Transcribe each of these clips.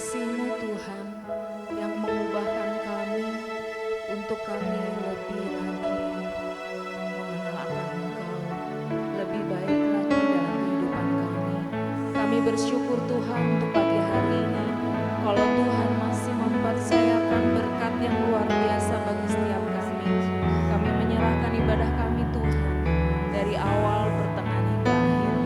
kasih-Mu Tuhan yang mengubahkan kami untuk kami lebih lagi mengenal akan Engkau, lebih baik lagi dalam kehidupan kami. Kami bersyukur Tuhan untuk pagi hari ini, kalau Tuhan masih mempercayakan berkat yang luar biasa bagi setiap kami. Kami menyerahkan ibadah kami Tuhan, dari awal, pertengahan hingga akhirnya.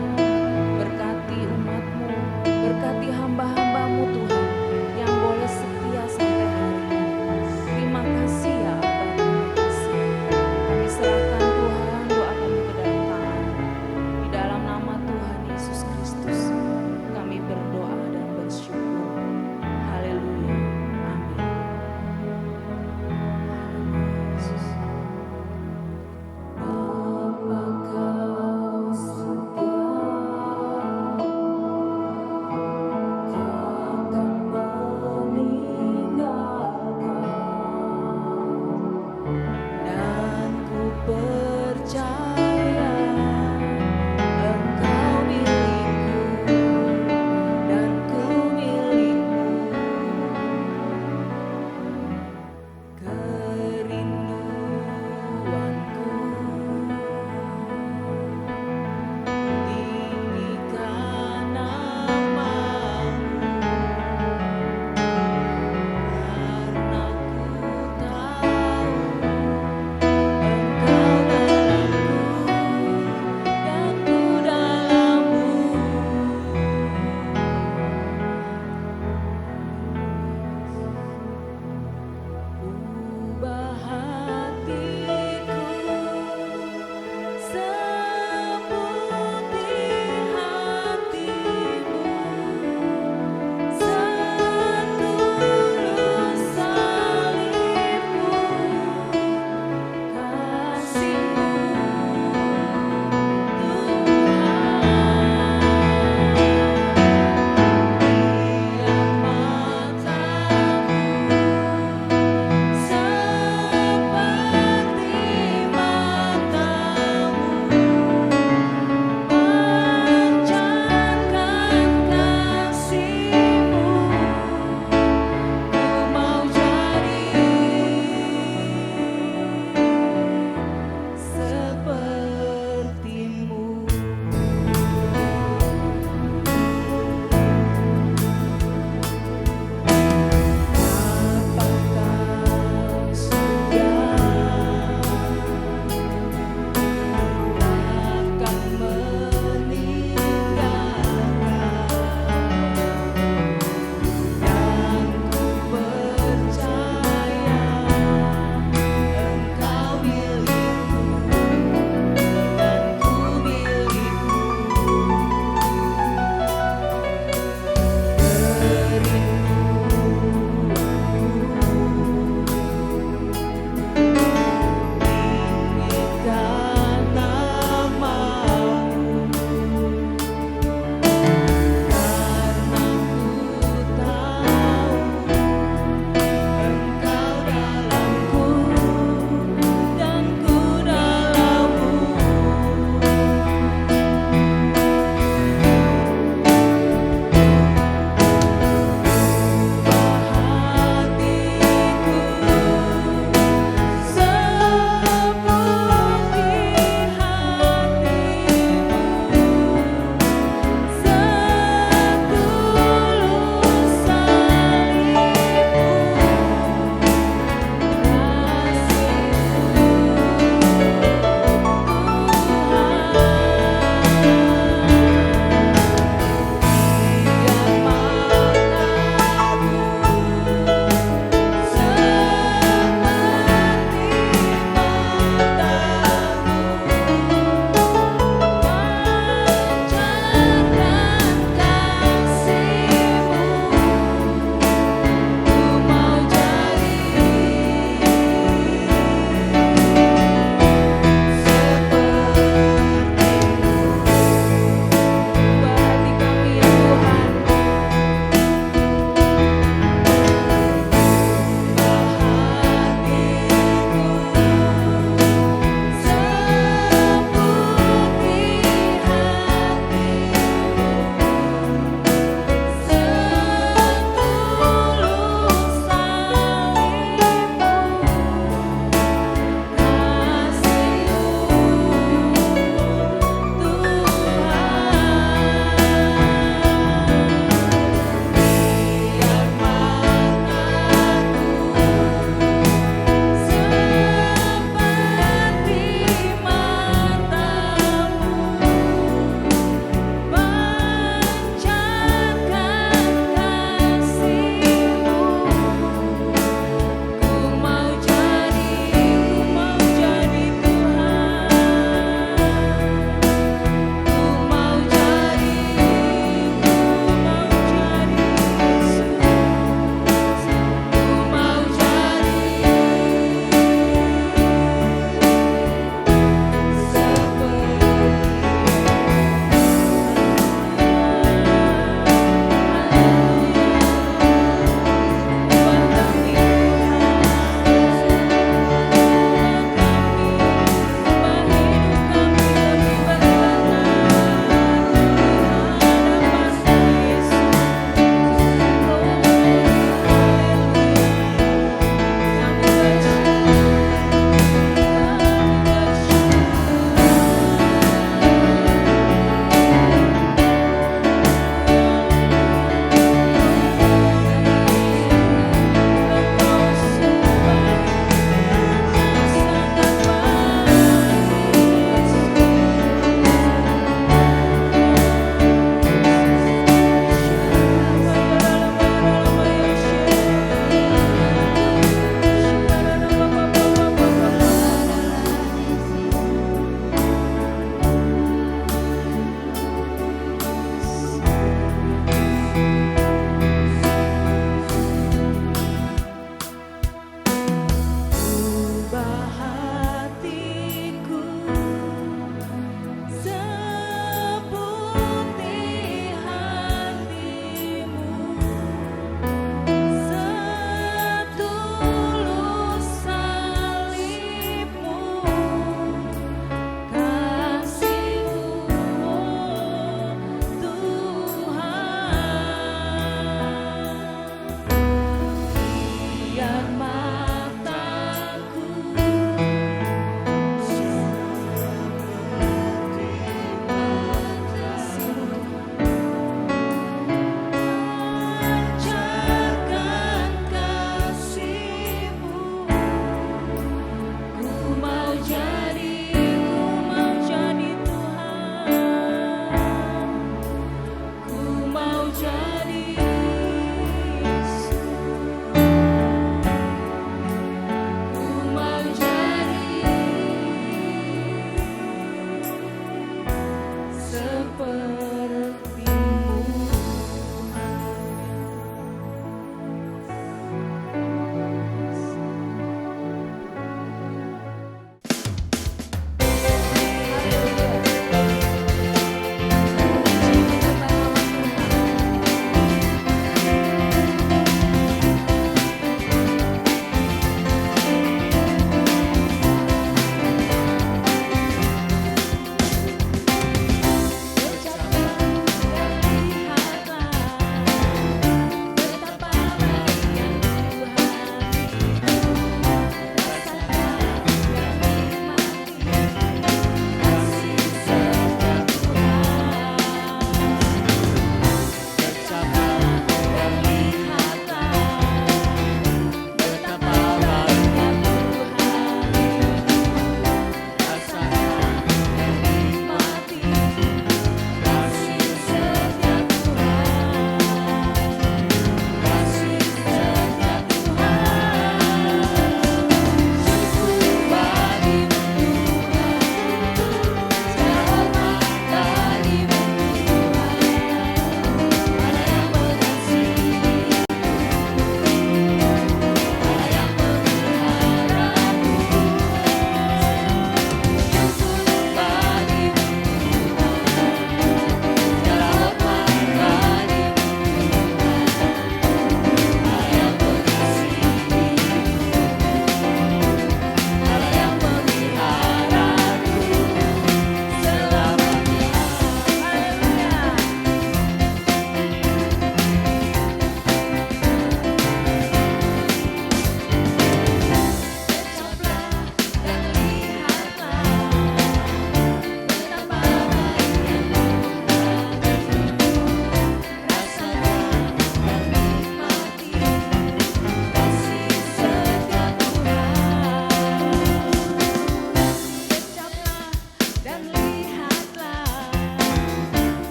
Berkati umat-Mu, berkati hamba-hamba-Mu Tuhan, yang boleh setia sampai hari ini. Terima kasih ya Abah, terima kasih. Kami serahkan Tuhan doa kami ke dalam tangan-Mu. Di dalam nama Tuhan Yesus Kristus, kami berdoa dan bersyukur.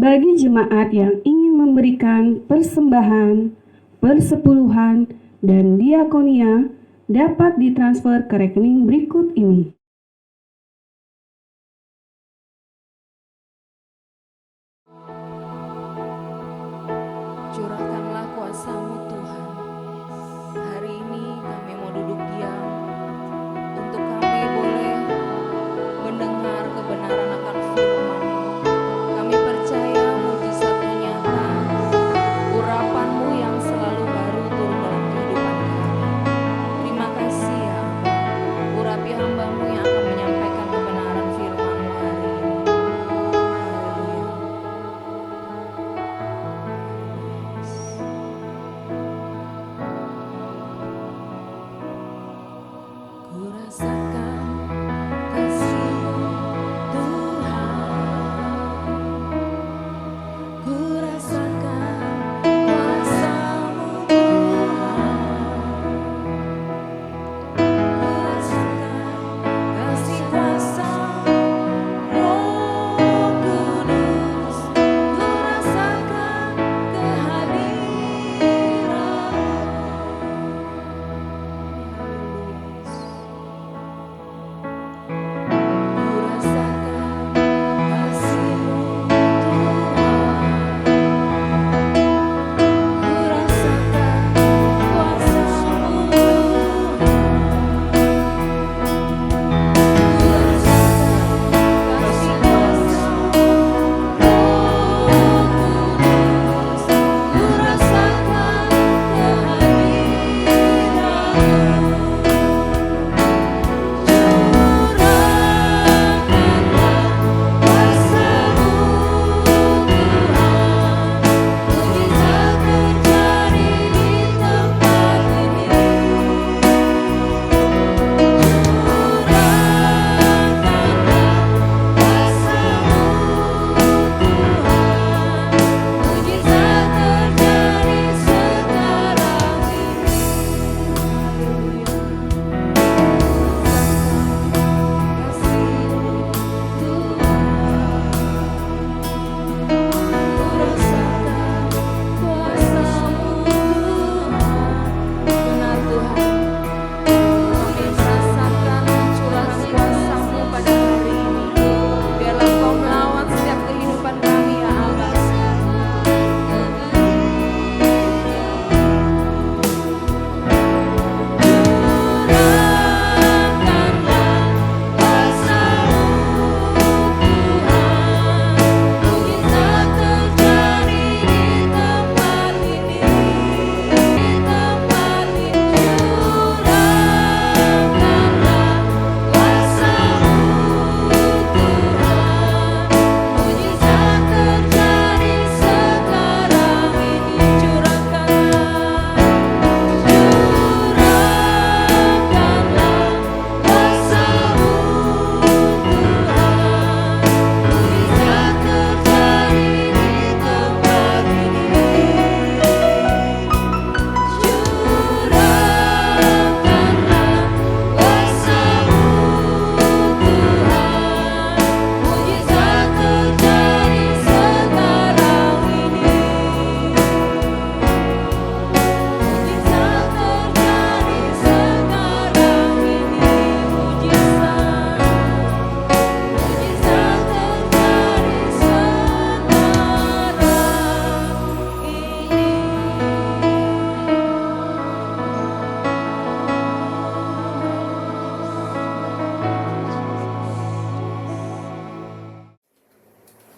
Bagi jemaat yang ingin memberikan persembahan, persepuluhan, dan diakonia dapat ditransfer ke rekening berikut ini. Curahkanlah kuasa-Mu Tuhan. Hari ini kami mau duduk diam untuk kami boleh mendengar kebenaran akan firman-Mu. Kami percaya mujizat-Mu nyata, urapan-Mu yang selalu baru turun dalam kehidupan kami. Terima kasih ya Aba, urapi hamba-Mu yang akan menyampaikan kebenaran firman-Mu hari ini. Haleluya. Ku rasakan kasih-Mu Tuhan, ku rasakan kuasa-Mu Tuhan, ku rasakan kasih kuasa Roh Kudus, ku rasakan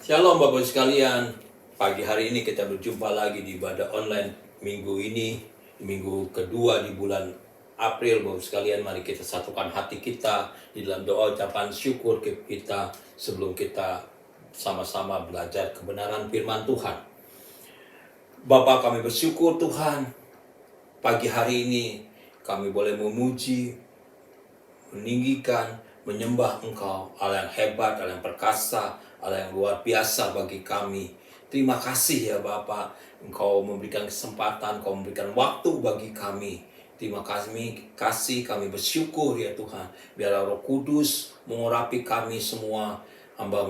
Shalom Bapak sekalian, pagi hari ini kita berjumpa lagi di ibadah online minggu ini, minggu kedua di bulan April. Bapak sekalian, mari kita satukan hati kita di dalam doa ucapan syukur kita sebelum kita sama-sama belajar kebenaran firman Tuhan. Bapak, kami bersyukur Tuhan, pagi hari ini kami boleh memuji, meninggikan, menyembah Engkau, Allah yang hebat, Allah yang perkasa, Allah yang luar biasa bagi kami. Terima kasih ya Bapak, Engkau memberikan kesempatan, Engkau memberikan waktu bagi kami. Terima kasih, kami bersyukur ya Tuhan. Biarlah Roh Kudus mengurapi kami semua, Hamba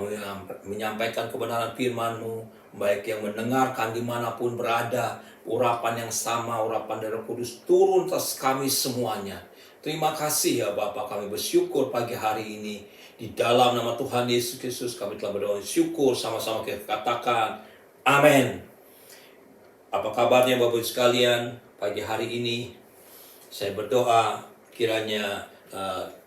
menyampaikan kebenaran firman-Mu, baik yang mendengarkan dimanapun berada, urapan yang sama, urapan dari Roh Kudus turun atas kami semuanya. Terima kasih ya Bapa, kami bersyukur pagi hari ini. Di dalam nama Tuhan Yesus Kristus kami telah berdoa syukur, sama-sama kita katakan, amin. Apa kabarnya Bapak Ibu sekalian? Pagi hari ini saya berdoa kiranya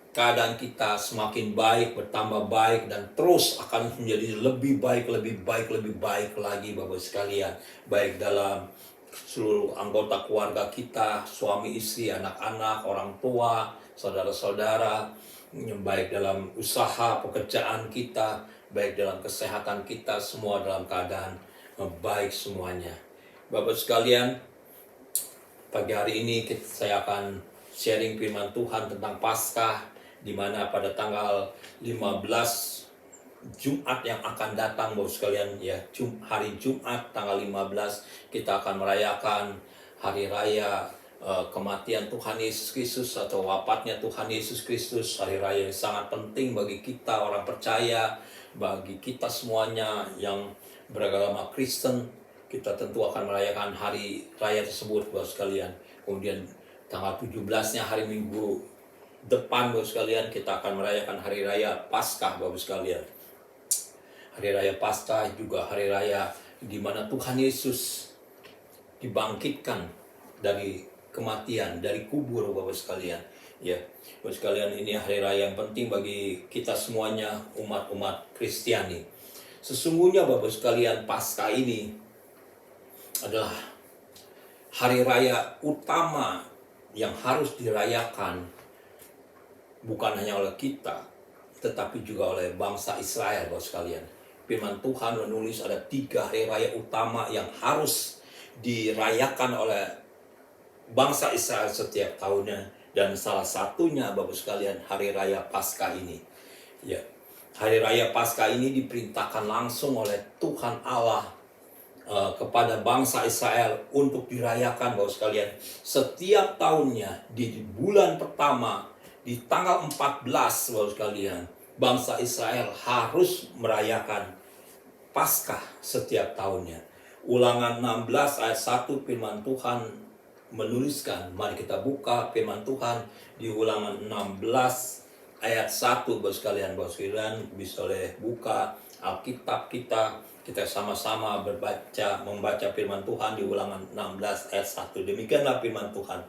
keadaan kita semakin baik, bertambah baik, dan terus akan menjadi lebih baik, lebih baik, lebih baik lagi Bapak sekalian. Baik dalam seluruh anggota keluarga kita, suami, istri, anak-anak, orang tua, saudara-saudara, baik dalam usaha, pekerjaan kita, baik dalam kesehatan kita, semua dalam keadaan baik semuanya. Bapak sekalian, pagi hari ini saya akan sharing firman Tuhan tentang Paskah, di mana pada tanggal 15 Jumat yang akan datang Bapak sekalian ya, hari Jumat tanggal 15 kita akan merayakan hari raya kematian Tuhan Yesus Kristus atau wafatnya Tuhan Yesus Kristus. Hari raya yang sangat penting bagi kita orang percaya, bagi kita semuanya yang beragama Kristen. Kita tentu akan merayakan hari raya tersebut Bapak sekalian. Kemudian tanggal 17-nya hari Minggu depan Bapak sekalian, kita akan merayakan hari raya Paskah Bapak sekalian. Hari raya Paskah juga hari raya di mana Tuhan Yesus dibangkitkan dari kematian, dari kubur Bapak sekalian. Ya, Bapak sekalian, ini hari raya yang penting bagi kita semuanya umat-umat Kristiani. Sesungguhnya Bapak sekalian, Paskah ini adalah hari raya utama yang harus dirayakan bukan hanya oleh kita, tetapi juga oleh bangsa Israel Bapak sekalian. Firman Tuhan menulis ada 3 hari raya utama yang harus dirayakan oleh bangsa Israel setiap tahunnya, dan salah satunya Bapak sekalian hari raya Paskah ini. Ya, hari raya Paskah ini diperintahkan langsung oleh Tuhan Allah kepada bangsa Israel untuk dirayakan Bapak sekalian setiap tahunnya di bulan pertama, di tanggal 14 Bapak sekalian, bangsa Israel harus merayakan Paskah setiap tahunnya. Ulangan 16 ayat 1 firman Tuhan menuliskan, mari kita buka firman Tuhan di Ulangan 16 ayat 1 Bapak sekalian. Bapak sekalian bisa boleh buka Alkitab kita sama-sama membaca firman Tuhan di Ulangan 16 ayat 1. Demikianlah firman Tuhan.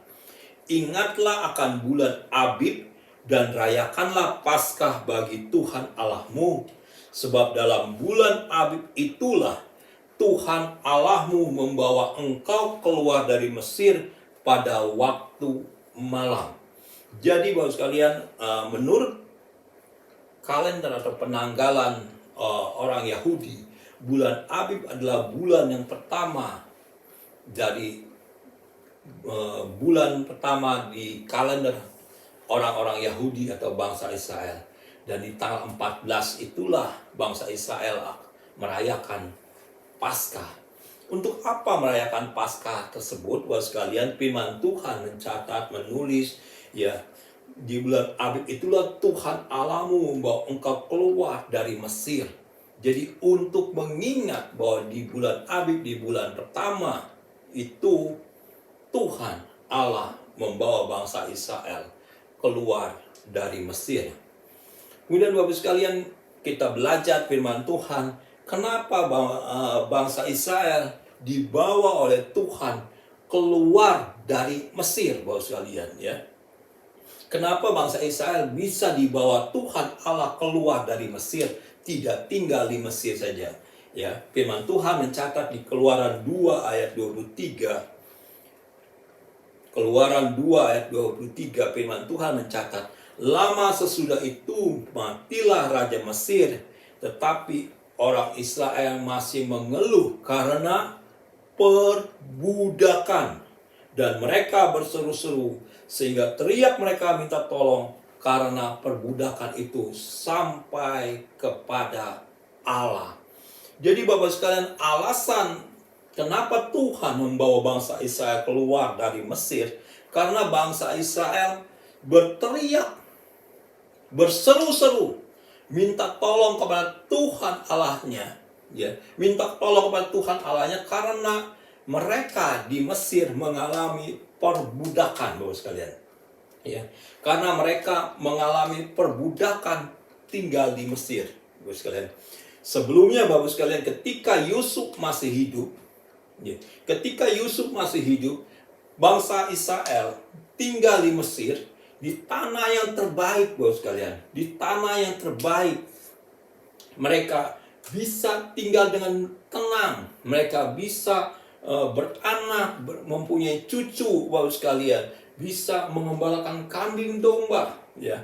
Ingatlah akan bulan Abib dan rayakanlah Paskah bagi Tuhan Allahmu, sebab dalam bulan Abib itulah Tuhan Allahmu membawa engkau keluar dari Mesir pada waktu malam. Jadi Bapak sekalian, menurut kalender atau penanggalan orang Yahudi, bulan Abib adalah bulan yang pertama dari bulan pertama di kalender orang-orang Yahudi atau bangsa Israel. Dan di tanggal 14 itulah bangsa Israel merayakan Paskah. Untuk apa merayakan Paskah tersebut? Bapak sekalian, firman Tuhan mencatat, menulis, ya, di bulan Abib itulah Tuhan Allahmu membawa engkau keluar dari Mesir. Jadi untuk mengingat bahwa di bulan Abib, di bulan pertama itu Tuhan Allah membawa bangsa Israel keluar dari Mesir. Kemudian Bapak sekalian, kita belajar firman Tuhan, kenapa bangsa Israel dibawa oleh Tuhan keluar dari Mesir Bapak sekalian ya. Kenapa bangsa Israel bisa dibawa Tuhan Allah keluar dari Mesir, tidak tinggal di Mesir saja ya. Firman Tuhan mencatat di Keluaran 2 ayat 23. Keluaran 2 ayat 23 firman Tuhan mencatat, lama sesudah itu matilah Raja Mesir, tetapi orang Israel masih mengeluh karena perbudakan. Dan mereka berseru-seru sehingga teriak mereka minta tolong karena perbudakan itu sampai kepada Allah. Jadi Bapak sekalian, alasan kenapa Tuhan membawa bangsa Israel keluar dari Mesir, karena bangsa Israel berteriak, berseru-seru, minta tolong kepada Tuhan Allahnya, ya, minta tolong kepada Tuhan Allahnya karena mereka di Mesir mengalami perbudakan, Bapak sekalian. Ya, karena mereka mengalami perbudakan tinggal di Mesir, Bapak sekalian. Sebelumnya, Bapak sekalian, ketika Yusuf masih hidup, ya, ketika Yusuf masih hidup, bangsa Israel tinggal di Mesir, di tanah yang terbaik, Bapak sekalian, di tanah yang terbaik. Mereka bisa tinggal dengan tenang, mereka bisa beranak, mempunyai cucu, Bapak sekalian, bisa mengembalakan kambing domba, ya,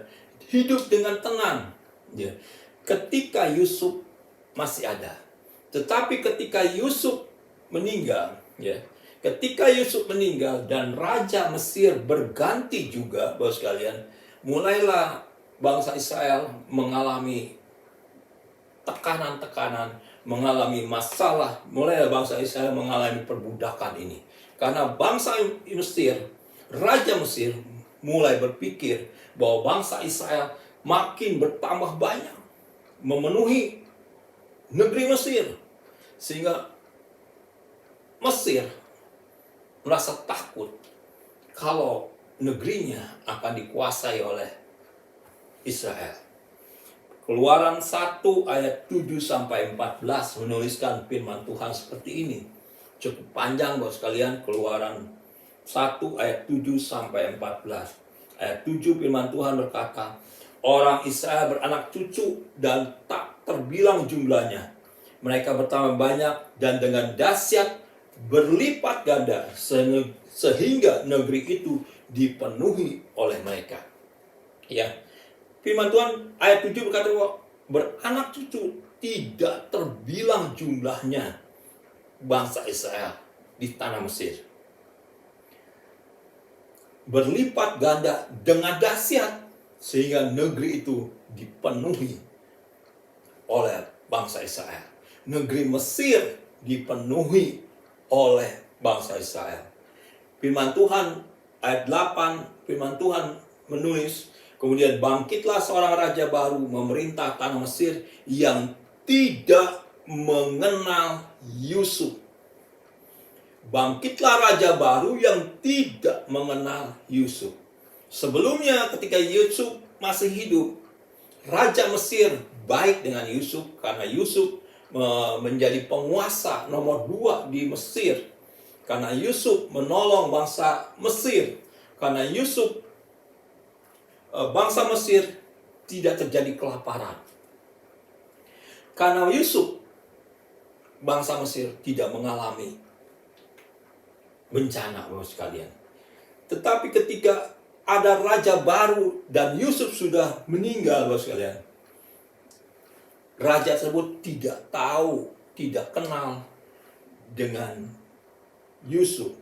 hidup dengan tenang, ya, ketika Yusuf masih ada. Tetapi ketika Yusuf meninggal, ya, ketika Yusuf meninggal dan Raja Mesir berganti juga, Bapak sekalian, mulailah bangsa Israel mengalami tekanan-tekanan, mengalami masalah, mulailah bangsa Israel mengalami perbudakan ini. Karena bangsa Mesir, Raja Mesir mulai berpikir bahwa bangsa Israel makin bertambah banyak, memenuhi negeri Mesir, sehingga Mesir merasa takut kalau negerinya akan dikuasai oleh Israel. Keluaran 1 ayat 7-14 menuliskan firman Tuhan seperti ini. Cukup panjang, Bapak sekalian. Keluaran 1 ayat 7-14. Ayat 7 firman Tuhan berkata, orang Israel beranak cucu dan tak terbilang jumlahnya. Mereka bertambah banyak dan dengan dahsyat berlipat ganda sehingga negeri itu dipenuhi oleh mereka. Ya, firman Tuhan ayat 7 berkata bahwa beranak cucu tidak terbilang jumlahnya bangsa Israel di tanah Mesir. Berlipat ganda dengan dahsyat sehingga negeri itu dipenuhi oleh bangsa Israel. Negeri Mesir dipenuhi oleh bangsa Israel. Firman Tuhan ayat 8, firman Tuhan menulis, kemudian bangkitlah seorang raja baru memerintah tanah Mesir yang tidak mengenal Yusuf. Bangkitlah raja baru yang tidak mengenal Yusuf. Sebelumnya ketika Yusuf masih hidup, Raja Mesir baik dengan Yusuf karena Yusuf menjadi penguasa nomor 2 di Mesir. Karena Yusuf menolong bangsa Mesir. Karena Yusuf, bangsa Mesir tidak terjadi kelaparan. Karena Yusuf, bangsa Mesir tidak mengalami bencana, Bapak sekalian. Tetapi ketika ada raja baru dan Yusuf sudah meninggal, Bapak sekalian, raja tersebut tidak tahu, tidak kenal dengan Yusuf.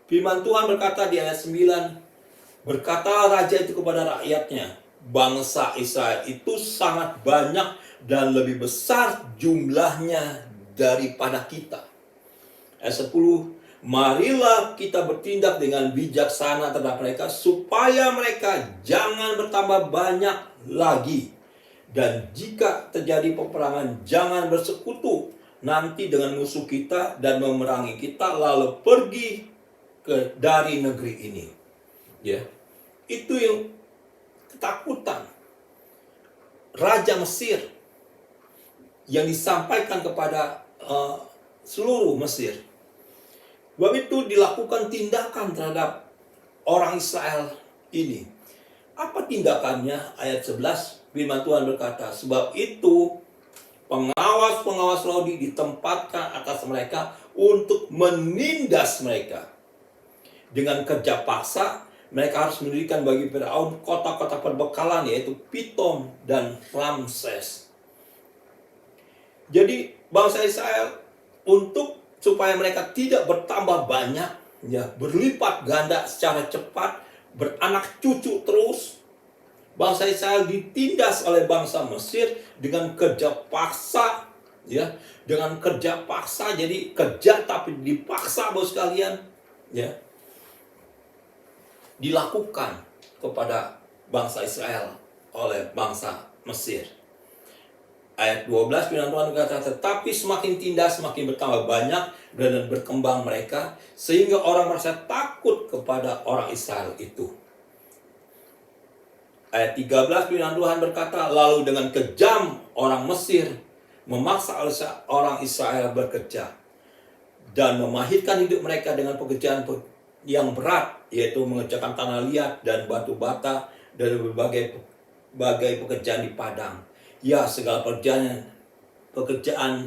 Firman Tuhan berkata di ayat 9, berkata raja itu kepada rakyatnya, bangsa Israel itu sangat banyak dan lebih besar jumlahnya daripada kita. Ayat 10, marilah kita bertindak dengan bijaksana terhadap mereka supaya mereka jangan bertambah banyak lagi. Dan jika terjadi peperangan, jangan bersekutu nanti dengan musuh kita dan memerangi kita lalu pergi dari negeri ini. Ya, itu yang ketakutan Raja Mesir yang disampaikan kepada seluruh Mesir. Sebab itu dilakukan tindakan terhadap orang Israel ini. Apa tindakannya? Ayat 11 firman Tuhan berkata, sebab itu pengawas-pengawas Rohani ditempatkan atas mereka untuk menindas mereka. Dengan kerja paksa, mereka harus mendirikan bagi Firaun kota-kota perbekalan, yaitu Pitom dan Ramses. Jadi bangsa Israel supaya mereka tidak bertambah banyak, ya, berlipat ganda secara cepat, beranak cucu terus, bangsa Israel ditindas oleh bangsa Mesir dengan kerja paksa, ya, dengan kerja paksa. Jadi kerja tapi dipaksa, bos sekalian, ya, dilakukan kepada bangsa Israel oleh bangsa Mesir. Ayat 12 firman Tuhan berkata, tetapi semakin tindas semakin bertambah banyak dan berkembang mereka, sehingga orang merasa takut kepada orang Israel itu. Ayat 13 firman Tuhan berkata, lalu dengan kejam orang Mesir memaksa orang Israel bekerja dan memahitkan hidup mereka dengan pekerjaan yang berat, yaitu mengerjakan tanah liat dan batu bata dan berbagai pekerjaan di padang. Ya, segala pekerjaan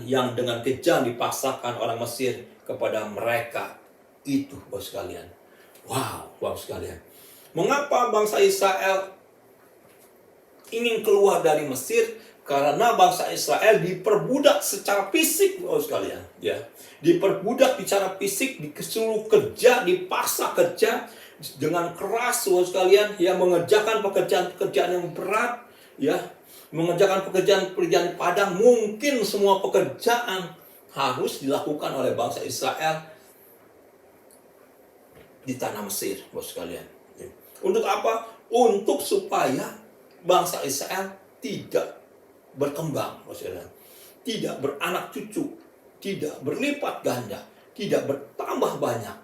yang dengan kejam dipaksakan orang Mesir kepada mereka itu, Bapak sekalian. Wow, Bapak sekalian. Mengapa bangsa Israel ingin keluar dari Mesir? Karena bangsa Israel diperbudak secara fisik, Bapak sekalian. Ya, diperbudak secara fisik, disuruh kerja, dipaksa kerja dengan keras, Bapak sekalian. Ya, mengerjakan pekerjaan-pekerjaan yang berat, ya. Mengerjakan pekerjaan padang. Mungkin semua pekerjaan harus dilakukan oleh bangsa Israel di tanah Mesir, Bapak sekalian. Untuk apa? Untuk supaya bangsa Israel tidak berkembang, Bapak sekalian. Tidak beranak cucu, tidak berlipat ganda, tidak bertambah banyak,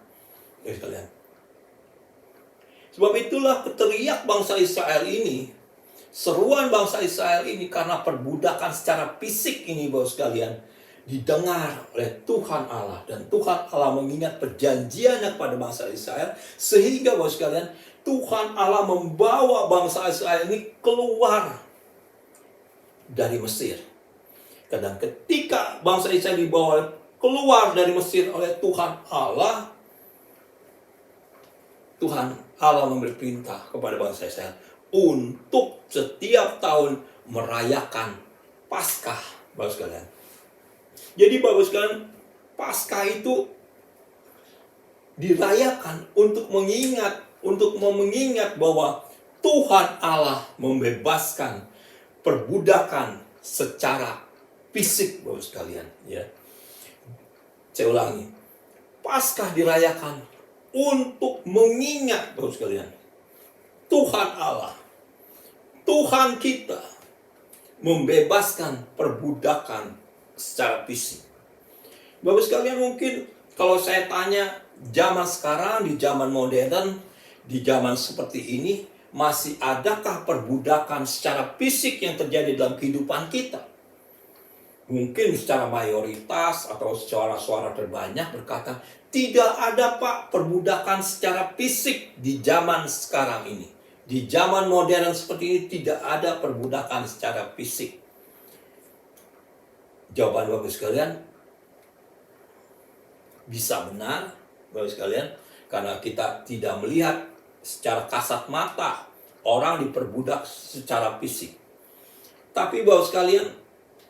Bapak sekalian. Sebab itulah teriak bangsa Israel ini, seruan bangsa Israel ini karena perbudakan secara fisik ini, Bapak sekalian, didengar oleh Tuhan Allah. Dan Tuhan Allah mengingat perjanjiannya kepada bangsa Israel, sehingga Bapak sekalian, Tuhan Allah membawa bangsa Israel ini keluar dari Mesir. Dan ketika bangsa Israel dibawa keluar dari Mesir oleh Tuhan Allah memberi perintah kepada bangsa Israel untuk setiap tahun merayakan Paskah, Bapak sekalian. Jadi Bapak sekalian, Paskah itu dirayakan untuk mengingat bahwa Tuhan Allah membebaskan perbudakan secara fisik, Bapak sekalian. Ya, saya ulangi, Paskah dirayakan untuk mengingat, Bapak sekalian, Tuhan Allah, Tuhan kita membebaskan perbudakan secara fisik. Bapak sekalian, mungkin kalau saya tanya zaman sekarang, di zaman modern, di zaman seperti ini, masih adakah perbudakan secara fisik yang terjadi dalam kehidupan kita? Mungkin secara mayoritas atau suara-suara terbanyak berkata, tidak ada Pak perbudakan secara fisik di zaman sekarang ini. Di zaman modern seperti ini tidak ada perbudakan secara fisik. Jawaban Bapak sekalian bisa benar, Bapak sekalian, karena kita tidak melihat secara kasat mata orang diperbudak secara fisik. Tapi Bapak sekalian,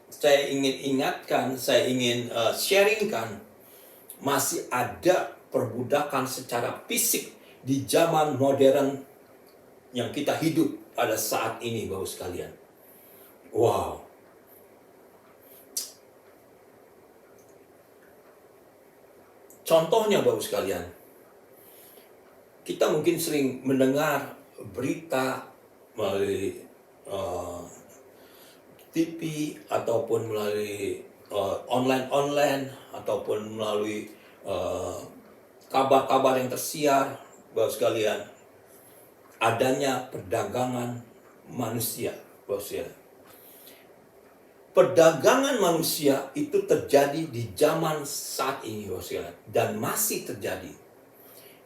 saya ingin ingatkan, saya ingin sharingkan, masih ada perbudakan secara fisik di zaman modern yang kita hidup pada saat ini, Bapak sekalian. Wow. Contohnya, Bapak sekalian, kita mungkin sering mendengar berita melalui TV ataupun melalui online ataupun melalui kabar-kabar yang tersiar, Bapak sekalian, adanya perdagangan manusia, Bapak sekalian. Perdagangan manusia itu terjadi di zaman saat ini, Bapak sekalian, dan masih terjadi.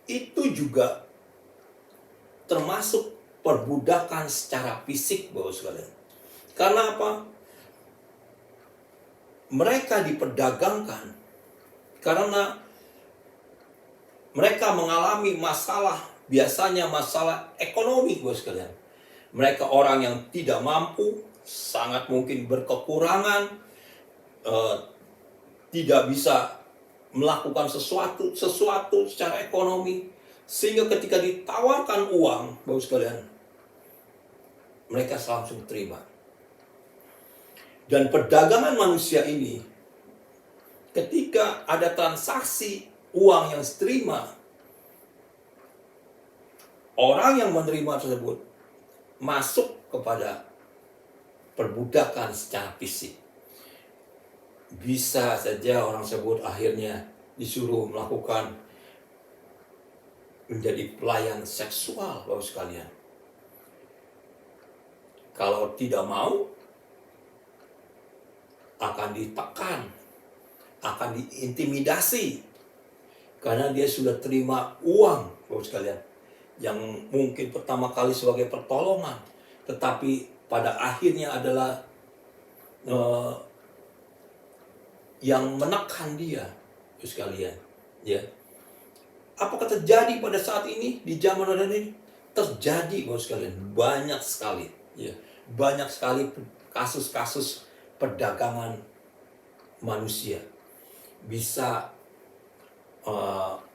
Itu juga termasuk perbudakan secara fisik, Bapak sekalian. Karena apa? Mereka diperdagangkan karena mereka mengalami masalah, biasanya masalah ekonomi, Bapak sekalian. Mereka orang yang tidak mampu, sangat mungkin berkekurangan, tidak bisa melakukan sesuatu secara ekonomi, sehingga ketika ditawarkan uang, Bapak sekalian, mereka langsung terima. Dan perdagangan manusia ini, ketika ada transaksi uang yang diterima, orang yang menerima tersebut masuk kepada perbudakan secara fisik. Bisa saja orang tersebut akhirnya disuruh melakukan menjadi pelayan seksual, Bapak sekalian. Kalau tidak mau, akan ditekan, akan diintimidasi, karena dia sudah terima uang, Bapak sekalian, yang mungkin pertama kali sebagai pertolongan, tetapi pada akhirnya adalah yang menekan dia, Bapak sekalian. Ya, apakah terjadi pada saat ini di zaman modern ini? Terjadi, Bapak sekalian, banyak sekali. Ya, banyak sekali kasus-kasus perdagangan manusia. Bisa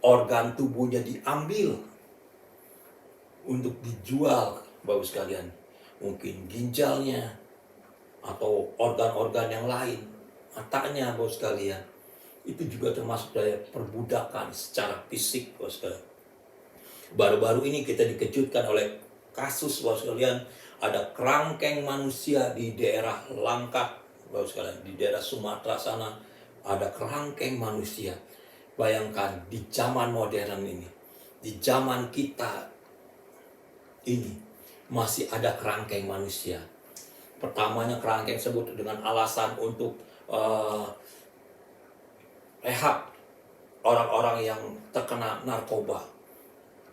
organ tubuhnya diambil untuk dijual, Bapak sekalian. Mungkin ginjalnya atau organ-organ yang lain, matanya, Bapak sekalian. Itu juga termasuk dari perbudakan secara fisik, Bapak sekalian. Baru-baru ini kita dikejutkan oleh kasus, Bapak sekalian, ada kerangkeng manusia di daerah Langkat, Bapak sekalian, di daerah Sumatera sana ada kerangkeng manusia. Bayangkan di zaman modern ini, di zaman kita ini masih ada kerangkeng manusia. Pertamanya kerangkeng tersebut dengan alasan untuk rehab orang-orang yang terkena narkoba.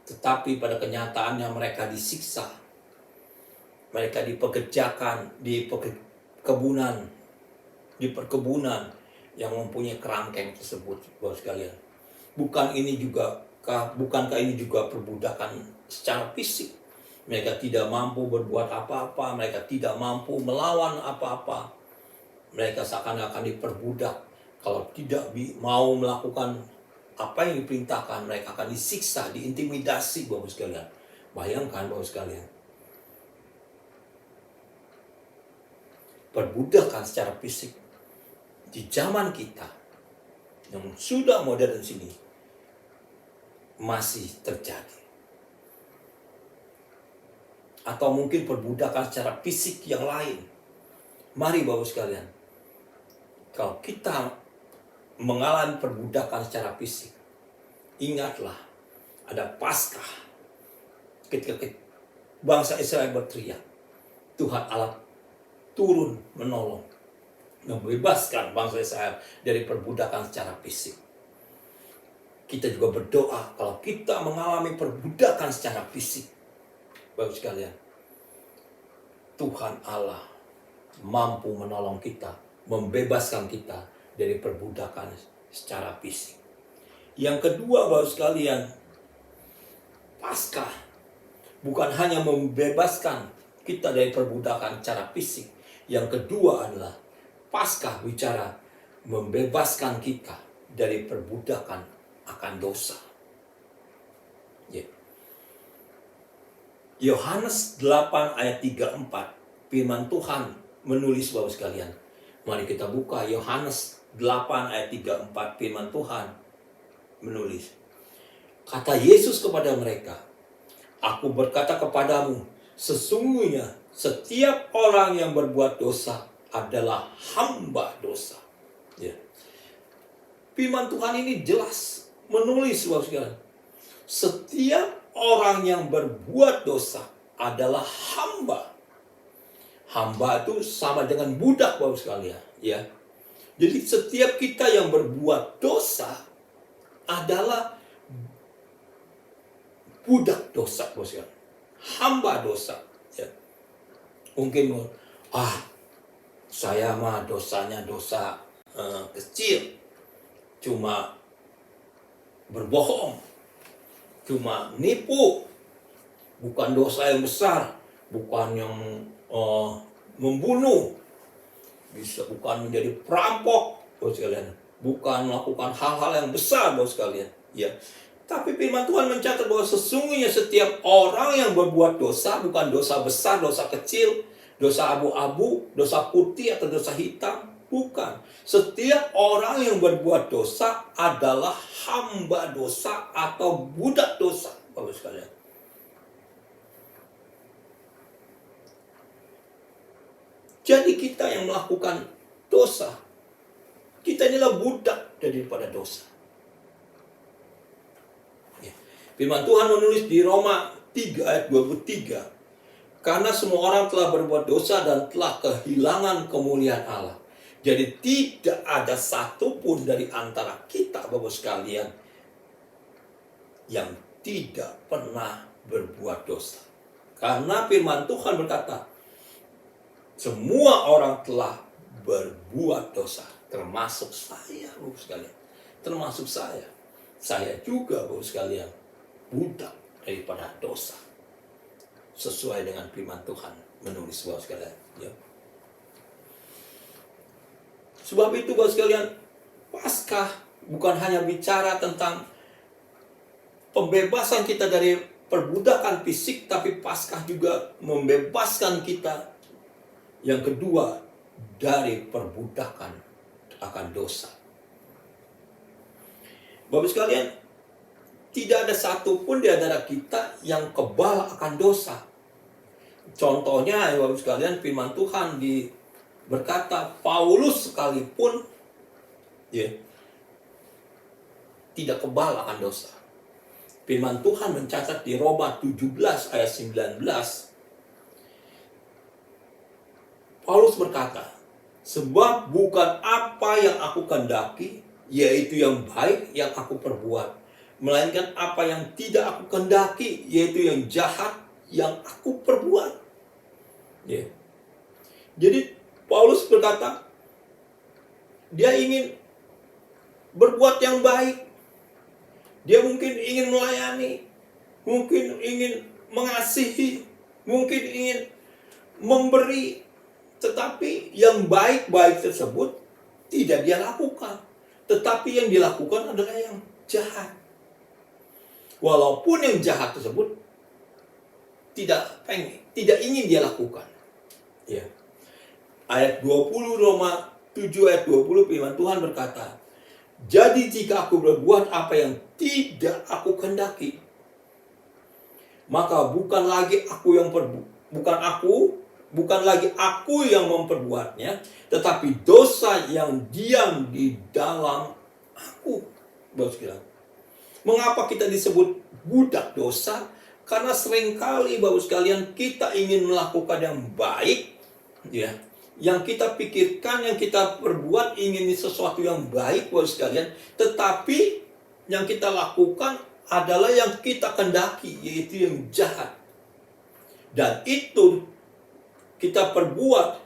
Tetapi pada kenyataannya mereka disiksa. Mereka dipekerjakan di perkebunan yang mempunyai kerangkeng tersebut, Bapak sekalian. Bukankah ini juga perbudakan secara fisik? Mereka tidak mampu berbuat apa-apa, mereka tidak mampu melawan apa-apa. Mereka seakan-akan diperbudak. Kalau tidak mau melakukan apa yang diperintahkan, mereka akan disiksa, diintimidasi, Bapak sekalian. Bayangkan, Bapak sekalian. Perbudakan secara fisik di zaman kita yang sudah modern sini masih terjadi. Atau mungkin perbudakan secara fisik yang lain. Mari Bapak sekalian, kalau kita mengalami perbudakan secara fisik, ingatlah ada Paskah. Ketika bangsa Israel berteriak, Tuhan Allah turun menolong, membebaskan bangsa Israel dari perbudakan secara fisik. Kita juga berdoa kalau kita mengalami perbudakan secara fisik, Bapak sekalian, Tuhan Allah mampu menolong kita, membebaskan kita dari perbudakan secara fisik. Yang kedua, Bapak sekalian, Paskah bukan hanya membebaskan kita dari perbudakan secara fisik. Yang kedua adalah Paskah bicara membebaskan kita dari perbudakan akan dosa. Yohanes 8 ayat 34, firman Tuhan menulis, Bapak sekalian. Mari kita buka Yohanes 8 ayat 34, firman Tuhan menulis. Kata Yesus kepada mereka, Aku berkata kepadamu, sesungguhnya setiap orang yang berbuat dosa adalah hamba dosa. Ya. Firman Tuhan ini jelas menulis, Bapak sekalian. Setiap orang yang berbuat dosa adalah hamba. Hamba itu sama dengan budak, Bapak sekalian. Ya. Jadi setiap kita yang berbuat dosa adalah budak dosa, Bapak sekalian. Hamba dosa. Ya. Mungkin saya mah dosanya dosa kecil, cuma berbohong, cuma nipu, bukan dosa yang besar, bukan yang membunuh, bukan menjadi perampok, Bapak sekalian, bukan melakukan hal-hal yang besar, Bapak sekalian. Ya. Tapi firman Tuhan mencatat bahwa sesungguhnya setiap orang yang berbuat dosa, bukan dosa besar, dosa kecil, dosa abu-abu, dosa putih atau dosa hitam, bukan. Setiap orang yang berbuat dosa adalah hamba dosa atau budak dosa, Bapak sekalian. Jadi kita yang melakukan dosa, kita inilah budak daripada dosa. Ya. Firman Tuhan menulis di Roma 3 ayat 23, karena semua orang telah berbuat dosa dan telah kehilangan kemuliaan Allah. Jadi tidak ada satupun dari antara kita, Bapak sekalian, yang tidak pernah berbuat dosa. Karena firman Tuhan berkata, semua orang telah berbuat dosa, termasuk saya, Bapak sekalian. Termasuk saya. Saya juga, Bapak sekalian, budak daripada dosa. Sesuai dengan firman Tuhan menulis, Bapak sekalian. Ya. Sebab itu, Bapak sekalian, Paskah bukan hanya bicara tentang pembebasan kita dari perbudakan fisik, tapi Paskah juga membebaskan kita yang kedua dari perbudakan akan dosa. Bapak sekalian, tidak ada satupun di antara kita yang kebal akan dosa. Contohnya, Bapak sekalian, firman Tuhan berkata, Paulus sekalipun ya, tidak kebal akan dosa. Firman Tuhan mencatat di Roma 17 ayat 19, Paulus berkata, sebab bukan apa yang aku kehendaki, yaitu yang baik yang aku perbuat, melainkan apa yang tidak aku kehendaki, yaitu yang jahat yang aku perbuat. Ya. Jadi Paulus berkata, dia ingin berbuat yang baik. Dia mungkin ingin melayani, mungkin ingin mengasihi, mungkin ingin memberi. Tetapi yang baik-baik tersebut tidak dia lakukan. Tetapi yang dilakukan adalah yang jahat. Walaupun yang jahat tersebut tidak ingin dia lakukan. Ya. Ayat 20 Roma 7 ayat 20 firman Tuhan berkata, jadi jika aku berbuat apa yang tidak aku kehendaki, maka bukan lagi aku yang memperbuatnya, tetapi dosa yang diam di dalam aku. Mengapa kita disebut budak dosa? Karena seringkali, Bapak sekalian, kita ingin melakukan yang baik, ya. Yang kita pikirkan, yang kita perbuat, ingin sesuatu yang baik, Bapak sekalian, tetapi yang kita lakukan adalah yang kita kehendaki, yaitu yang jahat. Dan itu kita perbuat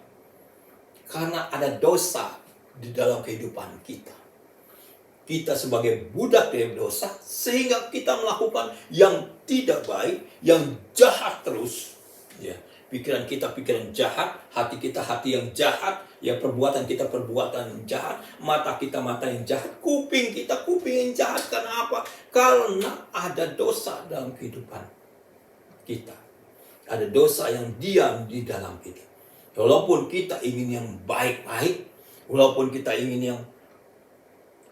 karena ada dosa di dalam kehidupan kita. Kita sebagai budak dari dosa, sehingga kita melakukan yang tidak baik, yang jahat terus. Ya, pikiran kita pikiran jahat, hati kita hati yang jahat, ya perbuatan kita perbuatan yang jahat, mata kita mata yang jahat, kuping kita kuping yang jahat. Karena apa? Karena ada dosa dalam kehidupan kita. Ada dosa yang diam di dalam kita. Walaupun kita ingin yang baik-baik, walaupun kita ingin yang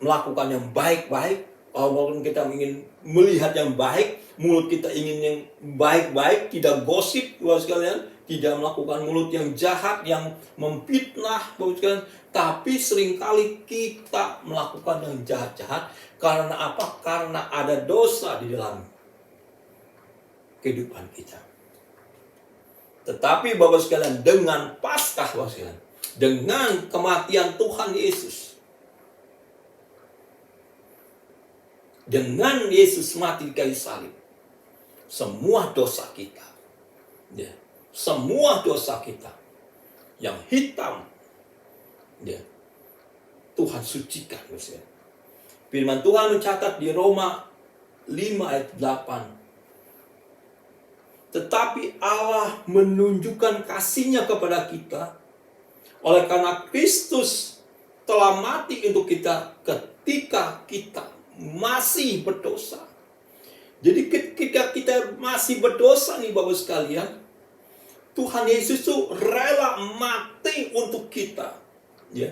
melakukan yang baik-baik, walaupun kita ingin melihat yang baik, mulut kita ingin yang baik-baik, tidak gosip, Bapak sekalian, tidak melakukan mulut yang jahat, yang memfitnah, Bapak sekalian, tapi seringkali kita melakukan yang jahat-jahat. Karena apa? Karena ada dosa di dalam kehidupan kita. Tetapi Bapak sekalian, dengan Paskah, Bapak sekalian, dengan kematian Tuhan Yesus, dengan Yesus mati di kayu salib, semua dosa kita, ya, semua dosa kita yang hitam, ya, Tuhan sucikan. Bapak sekalian. Firman Tuhan mencatat di Roma 5 ayat 8, tetapi Allah menunjukkan kasih-Nya kepada kita oleh karena Kristus telah mati untuk kita ketika kita masih berdosa. Jadi ketika kita masih berdosa nih Bapak sekalian, Tuhan Yesus itu rela mati untuk kita, ya.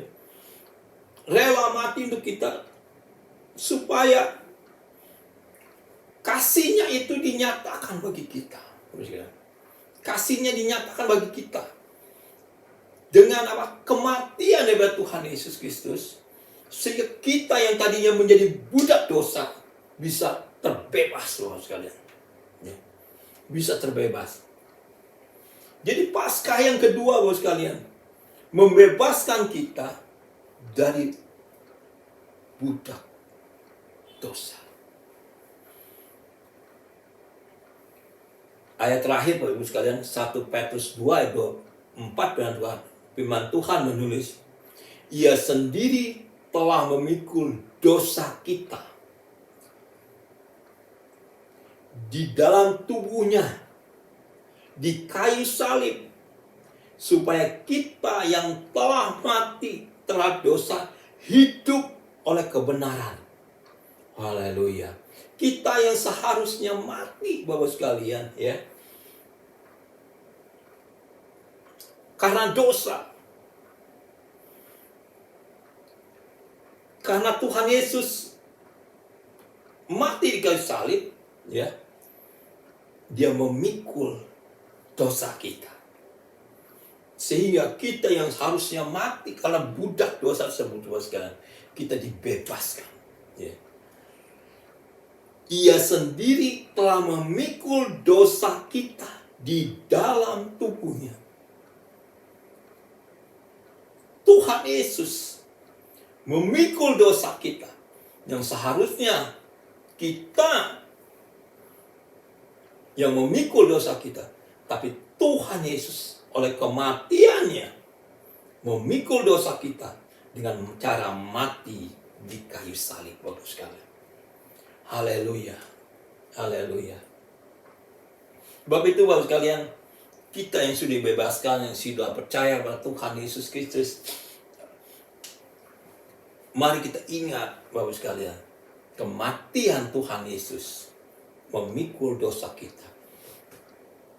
Rela mati untuk kita supaya kasih-Nya itu dinyatakan bagi kita. Kasih-Nya dinyatakan bagi kita. dengan apa? Kematian daripada Tuhan Yesus Kristus, sehingga kita yang tadinya menjadi budak dosa bisa terbebas, Bapak sekalian. Ya, bisa terbebas. Jadi Paskah yang kedua, Bapak sekalian, membebaskan kita dari budak dosa. Ayat terakhir Bapak Ibu sekalian, 1 Petrus 2 ayat 4 dan 2, firman Tuhan menulis, Ia sendiri telah memikul dosa kita di dalam tubuhnya di kayu salib, supaya kita yang telah mati terhadap dosa hidup oleh kebenaran. Haleluya. Kita yang seharusnya mati, Bapak sekalian, ya, karena dosa. Karena Tuhan Yesus mati di kayu salib, ya, Dia memikul dosa kita. Sehingga kita yang seharusnya mati karena budak dosa tersebut, Bapak sekalian, kita dibebaskan, ya. Ia sendiri telah memikul dosa kita di dalam tubuhnya. Tuhan Yesus memikul dosa kita yang seharusnya kita yang memikul dosa kita, tapi Tuhan Yesus oleh kematiannya memikul dosa kita dengan cara mati di kayu salib, Bapak sekalian. Haleluya. Haleluya. Sebab itu Bapak sekalian, kita yang sudah dibebaskan, yang sudah percaya pada Tuhan Yesus Kristus, mari kita ingat Bapak sekalian, kematian Tuhan Yesus memikul dosa kita.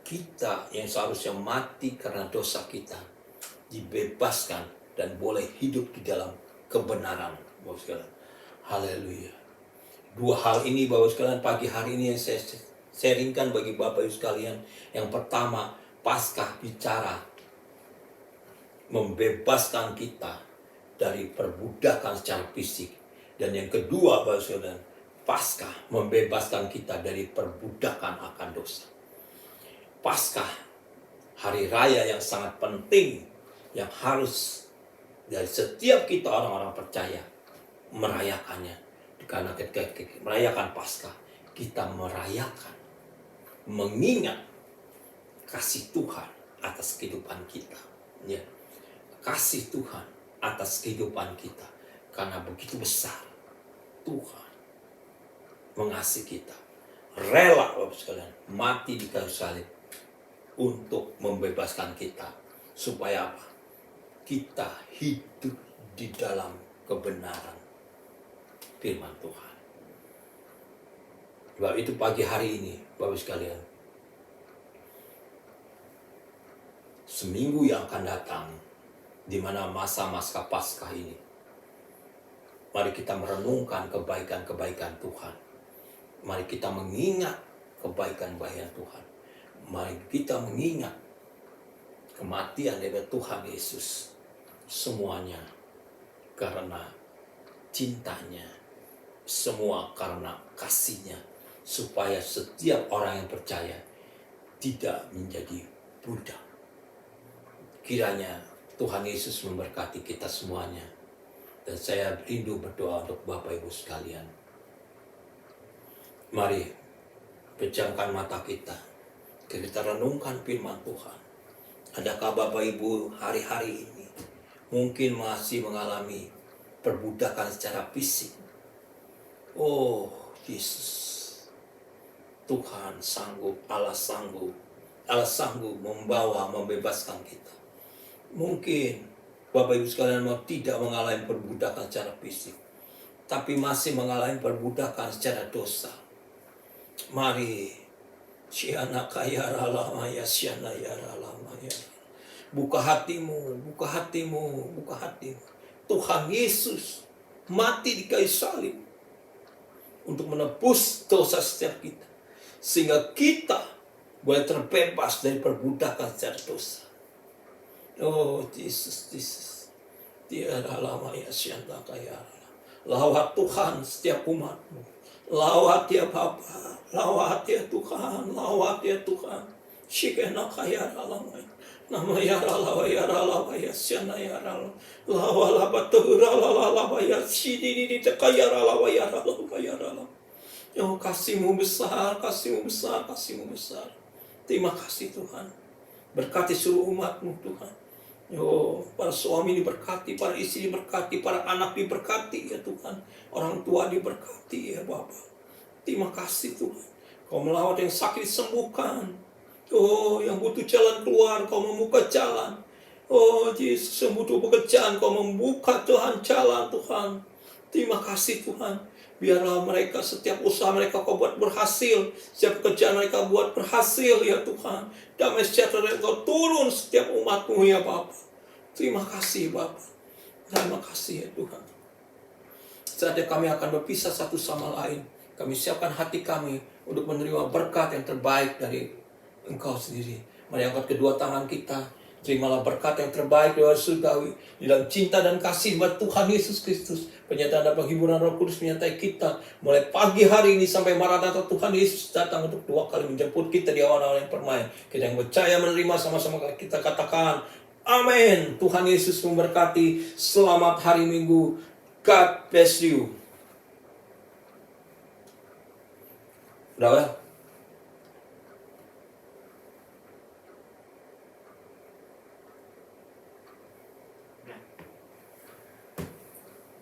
Kita yang seharusnya mati karena dosa kita dibebaskan dan boleh hidup di dalam kebenaran, Bapak sekalian. Haleluya. Dua hal ini Bapak sekalian pagi hari ini yang saya sharingkan bagi Bapak Ibu sekalian. Yang pertama, Paskah bicara membebaskan kita dari perbudakan secara fisik. Dan yang kedua Bapak sekalian, Paskah membebaskan kita dari perbudakan akan dosa. Paskah, hari raya yang sangat penting, yang harus dari setiap kita orang-orang percaya merayakannya. Karena ketika merayakan Paskah, kita merayakan, mengingat kasih Tuhan atas kehidupan kita. Ya. Kasih Tuhan atas kehidupan kita. Karena begitu besar Tuhan mengasihi kita. Rela Bapak sekalian mati di kayu salib untuk membebaskan kita. Supaya apa? Kita hidup di dalam kebenaran firman Tuhan. Sebab itu pagi hari ini Bapak sekalian, seminggu yang akan datang, di mana masa-masa Paskah ini, mari kita merenungkan kebaikan-kebaikan Tuhan. Mari kita mengingat kebaikan-kebaikan Tuhan. Mari kita mengingat kematian dari Tuhan Yesus. Semuanya karena cintanya, semua karena kasihnya, supaya setiap orang yang percaya tidak menjadi budak. Kiranya Tuhan Yesus memberkati kita semuanya. Dan saya rindu berdoa untuk Bapak Ibu sekalian. Mari pejamkan mata kita. Kita renungkan firman Tuhan. Adakah Bapak Ibu hari-hari ini mungkin masih mengalami perbudakan secara fisik? Oh Yesus, Tuhan sanggup, Allah sanggup membawa, membebaskan kita. Mungkin Bapak Ibu sekalian mau tidak mengalami perbudakan secara fisik, tapi masih mengalami perbudakan secara dosa. Mari, Siana kaya ralamaya, Siana ya ralamaya. Buka hatimu, buka hatimu, buka hatimu. Tuhan Yesus mati di kayu salib untuk menebus dosa setiap kita, sehingga kita boleh terbebas dari perbudakan secara dosa. Oh Jesus, Jesus. Tiada lama ya syanda kaya. Lawat Tuhan setiap umatmu. Lawat ya Bapa. Lawat ya Tuhan. Lawat ya Tuhan. Shikena kaya lamai. Nama ya rala ya rala ya syana ya rala. Lawala batura lala ya sidi di kaya rala ya rala ya rala. Oh kasih-Mu besar, kasih-Mu besar, kasih-Mu besar. Terima kasih Tuhan. Berkati seluruh umat-Mu Tuhan. Oh, para suami diberkati, para istri diberkati, para anak diberkati ya Tuhan. Orang tua diberkati ya Bapa. Terima kasih Tuhan. Kau melawat yang sakit sembuhkan. Oh, yang butuh jalan keluar, Kau membuka jalan. Oh, Yesus yang butuh pekerjaan, Kau membuka Tuhan jalan Tuhan. Terima kasih Tuhan. Biarlah mereka setiap usaha mereka Kau buat berhasil. Setiap pekerjaan mereka buat berhasil ya Tuhan. Damai sejahtera Kau turun setiap umat-Mu ya Bapa. Terima kasih Bapa. Terima kasih ya Tuhan. Saatnya kami akan berpisah satu sama lain. Kami siapkan hati kami untuk menerima berkat yang terbaik dari Engkau sendiri. Mari angkat kedua tangan kita. Terimalah berkat yang terbaik dari surgawi di dalam cinta dan kasih buat Tuhan Yesus Kristus. Penyataan dan penghiburan Roh Kudus menyertai kita mulai pagi hari ini sampai Maranatha Tuhan Yesus datang untuk dua kali menjemput kita di awan-awan yang permai. Kita yang percaya menerima sama-sama kita katakan amin. Tuhan Yesus memberkati. Selamat hari Minggu. God bless you. Udah well?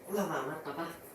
Udah amat apa?